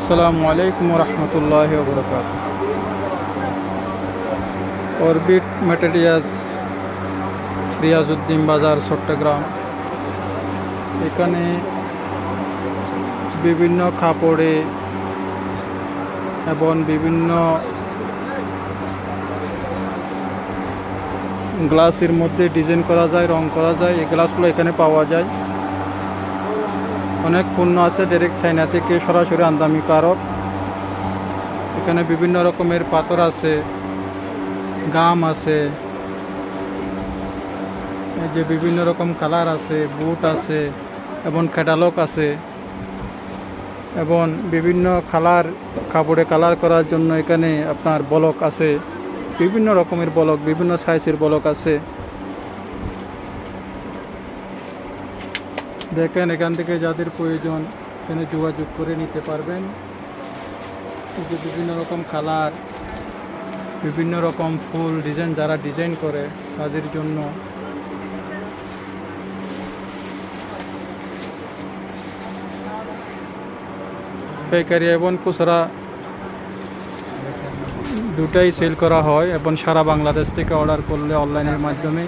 আসসালামু আলাইকুম রহমতুল্লাহ বরকাত। অরবিট ম্যাটেরিয়ালস, রিয়াজউদ্দিন বাজার, চট্টগ্রাম। এখানে বিভিন্ন কাপড়ে এবং বিভিন্ন গ্লাসের মধ্যে ডিজাইন করা যায়, রং করা যায়। এই গ্লাসগুলো এখানে পাওয়া যায়। অনেক পণ্য আছে ডাইরেক্ট চায়না থেকে সরাসরি আমদানিকারক। এখানে বিভিন্ন রকমের পাথর আছে, গাম আছে, এই যে বিভিন্ন রকম কালার আছে, বুট আছে এবং ক্যাটালগ আছে এবং বিভিন্ন কালার, কাপড়ে কালার করার জন্য এখানে আপনার ব্লক আছে, বিভিন্ন রকমের ব্লক, বিভিন্ন সাইজের ব্লক আছে। দেখেন, এখান থেকে যাদের প্রয়োজন এখানে যোগাযোগ করে নিতে পারবেন। এই যে বিভিন্ন রকম কালার, বিভিন্ন রকম ফুল ডিজাইন, যারা ডিজাইন করে তাদের জন্য পাইকারি এবং খুচরা দুটাই সেল করা হয় এবং সারা বাংলাদেশ থেকে অর্ডার করলে অনলাইনের মাধ্যমে,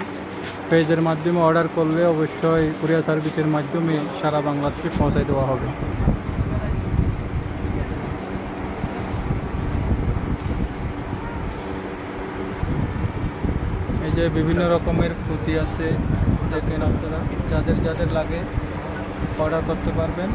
পেজের মাধ্যমে অর্ডার করলে অবশ্যই কুরিয়ার সার্ভিসের মাধ্যমে সারা বাংলাদেশে পৌঁছায় দেওয়া হবে। এই যে বিভিন্ন রকমের পুঁতি আছে, দেখেন আপনারা যাদের যাদের লাগে অর্ডার করতে পারবেন।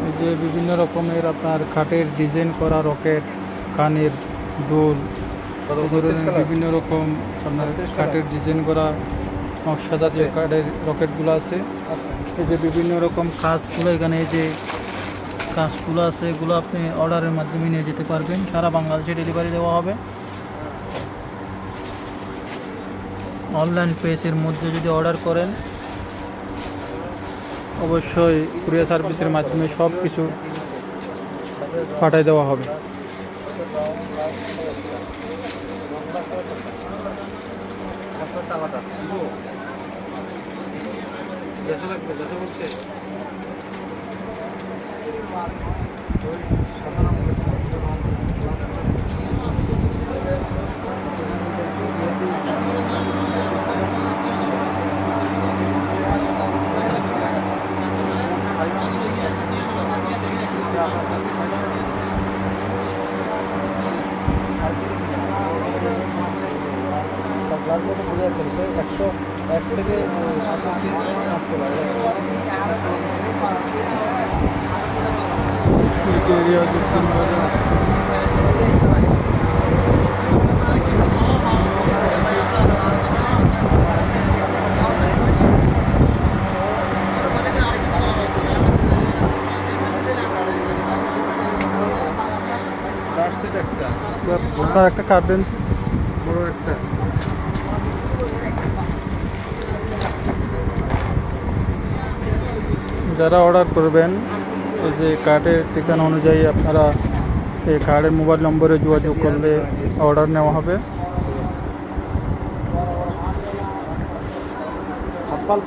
এই যে বিভিন্ন রকমের আপনার খাটের ডিজাইন করা রকেট, কানের দুল, বিভিন্ন রকম আপনার কাঠের ডিজাইন করা নকশা জাতীয় কাঠের রকেটগুলো আছে। এই যে বিভিন্ন রকম কাজগুলো, এখানে এই যে কাজগুলো আছে, এগুলো আপনি অর্ডারের মাধ্যমে নিয়ে যেতে পারবেন, সারা বাংলাদেশে ডেলিভারি দেওয়া হবে। অনলাইন পেজের মধ্যে যদি অর্ডার করেন অবশ্যই কুরিয়ার সার্ভিসের মাধ্যমে সব কিছু পাঠিয়ে দেওয়া হবে। রিয়াজউদ্দিন বাজার। একটা কাটবেন, বড় একটা। যারা অর্ডার করবেন এই যে কার্ডের ঠিকানা অনুযায়ী আপনারা এই কার্ডের মোবাইল নম্বরে যোগাযোগ করলে অর্ডার নেওয়া হবে।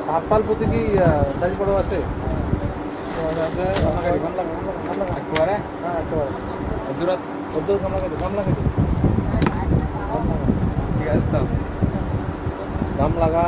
হাফপাল প্রতি কি সাইজ বড় আছে? দাম লাগা